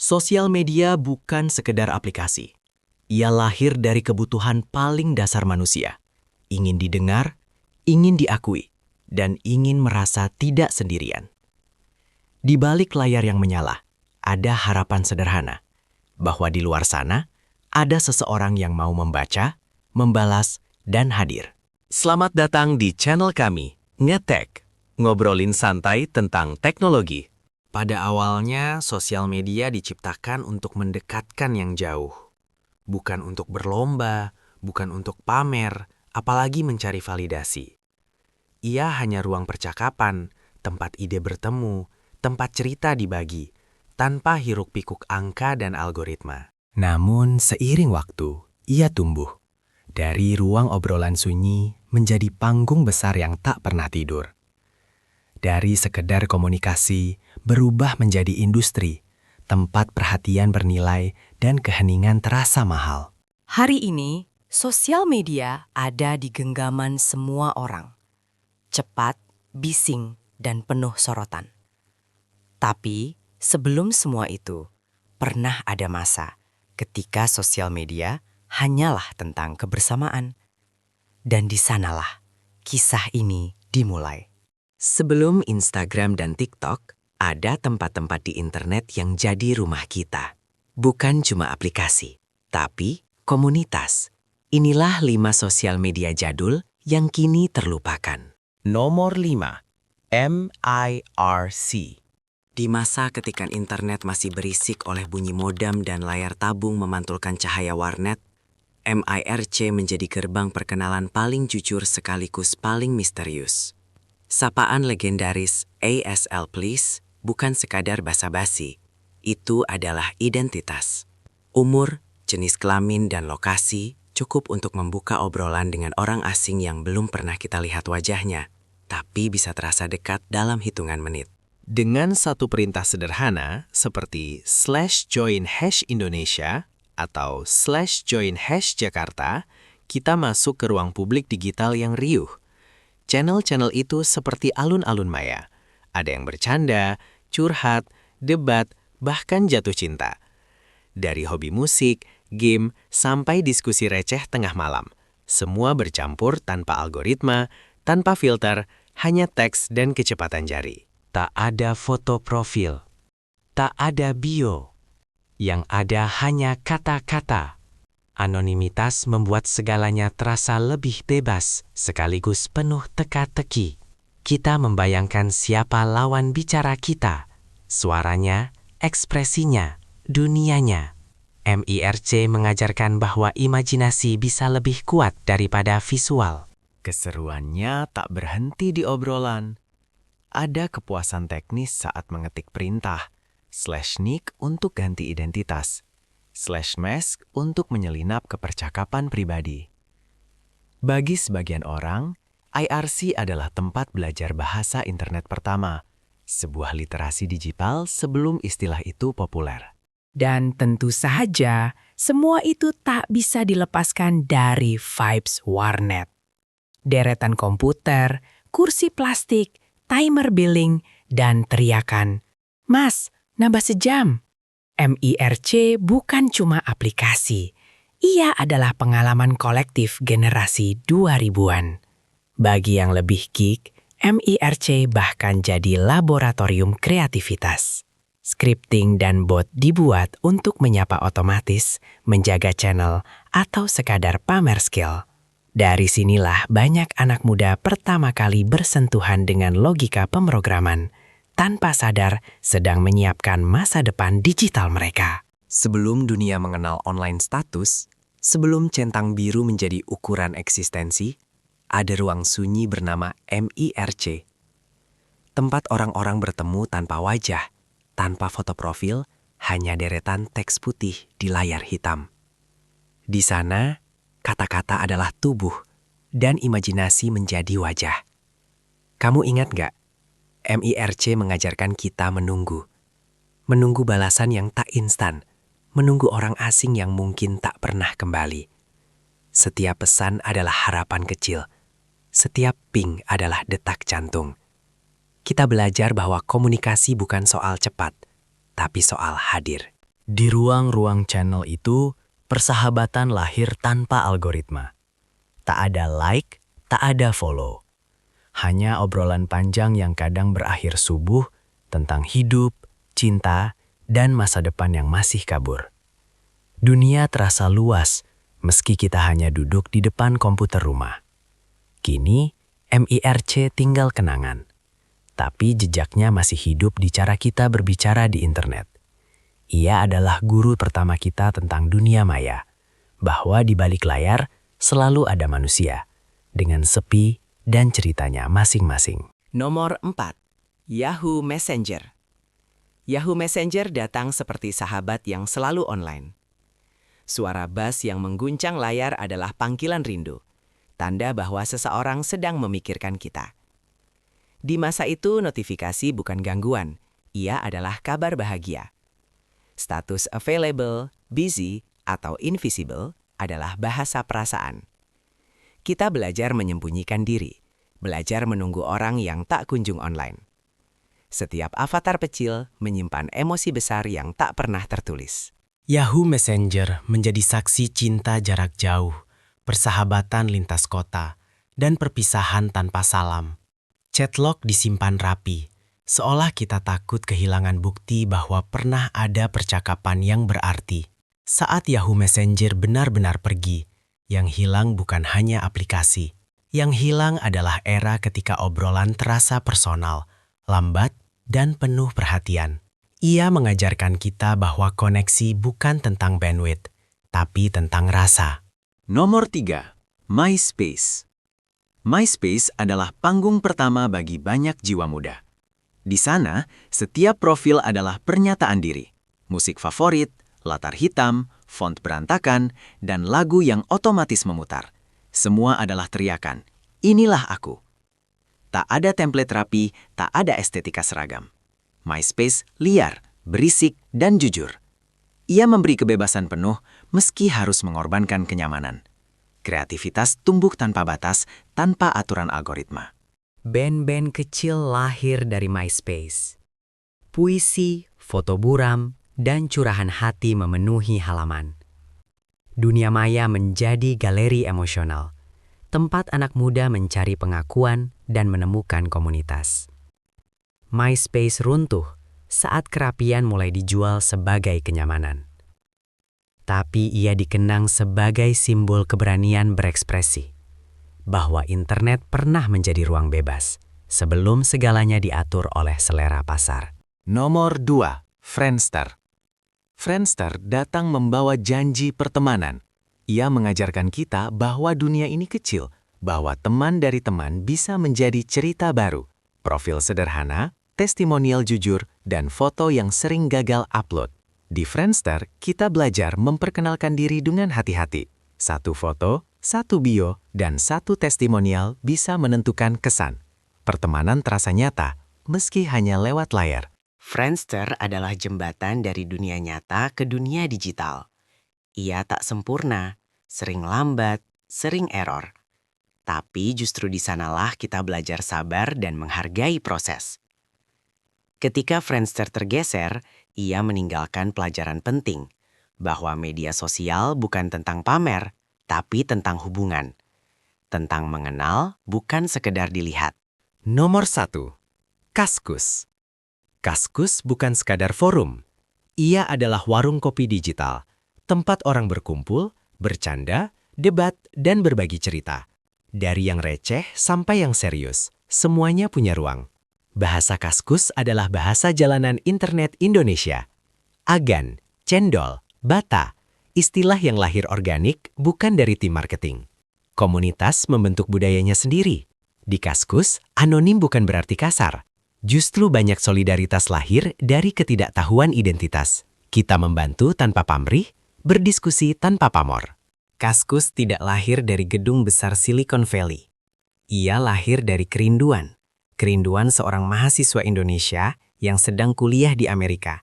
Sosial media bukan sekedar aplikasi. Ia lahir dari kebutuhan paling dasar manusia. Ingin didengar, ingin diakui, dan ingin merasa tidak sendirian. Di balik layar yang menyala, ada harapan sederhana bahwa di luar sana ada seseorang yang mau membaca, membalas, dan hadir. Selamat datang di channel kami, Ngetek, ngobrolin santai tentang teknologi. Pada awalnya, sosial media diciptakan untuk mendekatkan yang jauh. Bukan untuk berlomba, bukan untuk pamer, apalagi mencari validasi. Ia hanya ruang percakapan, tempat ide bertemu, tempat cerita dibagi, tanpa hiruk-pikuk angka dan algoritma. Namun, seiring waktu, ia tumbuh. Dari ruang obrolan sunyi menjadi panggung besar yang tak pernah tidur. Dari sekedar komunikasi, berubah menjadi industri, tempat perhatian bernilai dan keheningan terasa mahal. Hari ini, sosial media ada di genggaman semua orang. Cepat, bising, dan penuh sorotan. Tapi, sebelum semua itu, pernah ada masa ketika sosial media hanyalah tentang kebersamaan. Dan di sanalah kisah ini dimulai. Sebelum Instagram dan TikTok, ada tempat-tempat di internet yang jadi rumah kita. Bukan cuma aplikasi, tapi komunitas. Inilah 5 sosial media jadul yang kini terlupakan. Nomor 5. MIRC. Di masa ketika internet masih berisik oleh bunyi modem dan layar tabung memantulkan cahaya warnet, MIRC menjadi gerbang perkenalan paling jujur sekaligus paling misterius. Sapaan legendaris ASL Please bukan sekadar basa-basi. Itu adalah identitas. Umur, jenis kelamin, dan lokasi cukup untuk membuka obrolan dengan orang asing yang belum pernah kita lihat wajahnya, tapi bisa terasa dekat dalam hitungan menit. Dengan satu perintah sederhana seperti /join #Indonesia atau /join #Jakarta, kita masuk ke ruang publik digital yang riuh. Channel-channel itu seperti alun-alun maya. Ada yang bercanda, curhat, debat, bahkan jatuh cinta. Dari hobi musik, game, sampai diskusi receh tengah malam. Semua bercampur tanpa algoritma, tanpa filter, hanya teks dan kecepatan jari. Tak ada foto profil, tak ada bio. Yang ada hanya kata-kata. Anonimitas membuat segalanya terasa lebih bebas, sekaligus penuh teka-teki. Kita membayangkan siapa lawan bicara kita, suaranya, ekspresinya, dunianya. MIRC mengajarkan bahwa imajinasi bisa lebih kuat daripada visual. Keseruannya tak berhenti di obrolan. Ada kepuasan teknis saat mengetik perintah, /nick untuk ganti identitas, /mask untuk menyelinap ke percakapan pribadi. Bagi sebagian orang, IRC adalah tempat belajar bahasa internet pertama, sebuah literasi digital sebelum istilah itu populer. Dan tentu saja, semua itu tak bisa dilepaskan dari vibes warnet. Deretan komputer, kursi plastik, timer billing, dan teriakan, "Mas, nambah sejam." MIRC bukan cuma aplikasi, ia adalah pengalaman kolektif generasi 2000-an. Bagi yang lebih geek, MIRC bahkan jadi laboratorium kreativitas. Scripting dan bot dibuat untuk menyapa otomatis, menjaga channel, atau sekadar pamer skill. Dari sinilah banyak anak muda pertama kali bersentuhan dengan logika pemrograman, tanpa sadar sedang menyiapkan masa depan digital mereka. Sebelum dunia mengenal online status, sebelum centang biru menjadi ukuran eksistensi, ada ruang sunyi bernama MIRC. Tempat orang-orang bertemu tanpa wajah, tanpa foto profil, hanya deretan teks putih di layar hitam. Di sana, kata-kata adalah tubuh, dan imajinasi menjadi wajah. Kamu ingat nggak? MIRC mengajarkan kita menunggu. Menunggu balasan yang tak instan, menunggu orang asing yang mungkin tak pernah kembali. Setiap pesan adalah harapan kecil. Setiap ping adalah detak jantung. Kita belajar bahwa komunikasi bukan soal cepat, tapi soal hadir. Di ruang-ruang channel itu, persahabatan lahir tanpa algoritma. Tak ada like, tak ada follow. Hanya obrolan panjang yang kadang berakhir subuh tentang hidup, cinta, dan masa depan yang masih kabur. Dunia terasa luas meski kita hanya duduk di depan komputer rumah. Kini, MIRC tinggal kenangan. Tapi jejaknya masih hidup di cara kita berbicara di internet. Ia adalah guru pertama kita tentang dunia maya, bahwa di balik layar selalu ada manusia, dengan sepi dan ceritanya masing-masing. Nomor 4. Yahoo Messenger. Yahoo Messenger datang seperti sahabat yang selalu online. Suara bass yang mengguncang layar adalah panggilan rindu, tanda bahwa seseorang sedang memikirkan kita. Di masa itu, notifikasi bukan gangguan, ia adalah kabar bahagia. Status available, busy, atau invisible adalah bahasa perasaan. Kita belajar menyembunyikan diri, belajar menunggu orang yang tak kunjung online. Setiap avatar kecil menyimpan emosi besar yang tak pernah tertulis. Yahoo Messenger menjadi saksi cinta jarak jauh, persahabatan lintas kota, dan perpisahan tanpa salam. Chatlock disimpan rapi, seolah kita takut kehilangan bukti bahwa pernah ada percakapan yang berarti. Saat Yahoo Messenger benar-benar pergi, yang hilang bukan hanya aplikasi. Yang hilang adalah era ketika obrolan terasa personal, lambat, dan penuh perhatian. Ia mengajarkan kita bahwa koneksi bukan tentang bandwidth, tapi tentang rasa. Nomor 3. MySpace. MySpace adalah panggung pertama bagi banyak jiwa muda. Di sana, setiap profil adalah pernyataan diri, musik favorit, latar hitam, font berantakan, dan lagu yang otomatis memutar. Semua adalah teriakan, inilah aku. Tak ada template rapi, tak ada estetika seragam. MySpace liar, berisik, dan jujur. Ia memberi kebebasan penuh meski harus mengorbankan kenyamanan. Kreativitas tumbuh tanpa batas, tanpa aturan algoritma. Band-band kecil lahir dari MySpace. Puisi, foto buram, dan curahan hati memenuhi halaman. Dunia maya menjadi galeri emosional, tempat anak muda mencari pengakuan dan menemukan komunitas. MySpace runtuh saat kerapian mulai dijual sebagai kenyamanan. Tapi ia dikenang sebagai simbol keberanian berekspresi, bahwa internet pernah menjadi ruang bebas sebelum segalanya diatur oleh selera pasar. Nomor 2. Friendster. Friendster datang membawa janji pertemanan. Ia mengajarkan kita bahwa dunia ini kecil, bahwa teman dari teman bisa menjadi cerita baru. Profil sederhana, testimonial jujur, dan foto yang sering gagal upload. Di Friendster, kita belajar memperkenalkan diri dengan hati-hati. Satu foto, satu bio, dan satu testimonial bisa menentukan kesan. Pertemanan terasa nyata, meski hanya lewat layar. Friendster adalah jembatan dari dunia nyata ke dunia digital. Ia tak sempurna, sering lambat, sering error. Tapi justru di sanalah kita belajar sabar dan menghargai proses. Ketika Friendster tergeser, ia meninggalkan pelajaran penting, bahwa media sosial bukan tentang pamer, tapi tentang hubungan. Tentang mengenal, bukan sekedar dilihat. Nomor 1. Kaskus. Kaskus bukan sekadar forum. Ia adalah warung kopi digital, tempat orang berkumpul, bercanda, debat, dan berbagi cerita. Dari yang receh sampai yang serius, semuanya punya ruang. Bahasa Kaskus adalah bahasa jalanan internet Indonesia. Agan, cendol, bata, istilah yang lahir organik bukan dari tim marketing. Komunitas membentuk budayanya sendiri. Di Kaskus, anonim bukan berarti kasar. Justru banyak solidaritas lahir dari ketidaktahuan identitas. Kita membantu tanpa pamrih, berdiskusi tanpa pamor. Kaskus tidak lahir dari gedung besar Silicon Valley. Ia lahir dari kerinduan. Kerinduan seorang mahasiswa Indonesia yang sedang kuliah di Amerika.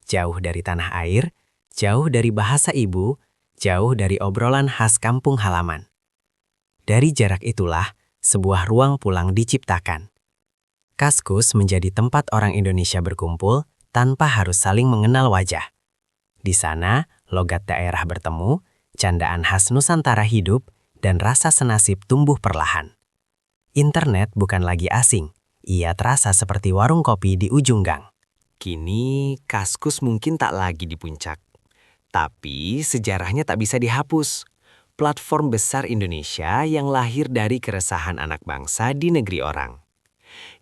Jauh dari tanah air, jauh dari bahasa ibu, jauh dari obrolan khas kampung halaman. Dari jarak itulah, sebuah ruang pulang diciptakan. Kaskus menjadi tempat orang Indonesia berkumpul tanpa harus saling mengenal wajah. Di sana, logat daerah bertemu, candaan khas Nusantara hidup, dan rasa senasib tumbuh perlahan. Internet bukan lagi asing, ia terasa seperti warung kopi di ujung gang. Kini, Kaskus mungkin tak lagi di puncak. Tapi sejarahnya tak bisa dihapus. Platform besar Indonesia yang lahir dari keresahan anak bangsa di negeri orang.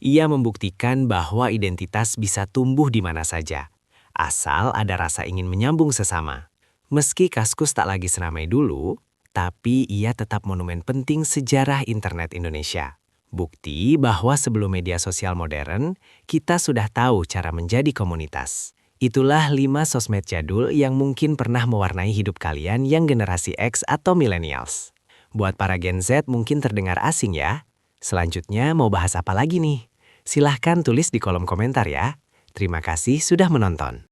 Ia membuktikan bahwa identitas bisa tumbuh di mana saja, asal ada rasa ingin menyambung sesama. Meski Kaskus tak lagi seramai dulu, tapi ia tetap monumen penting sejarah internet Indonesia. Bukti bahwa sebelum media sosial modern, kita sudah tahu cara menjadi komunitas. Itulah 5 sosmed jadul yang mungkin pernah mewarnai hidup kalian yang generasi X atau millennials. Buat para Gen Z mungkin terdengar asing ya. Selanjutnya mau bahas apa lagi nih? Silahkan tulis di kolom komentar ya. Terima kasih sudah menonton.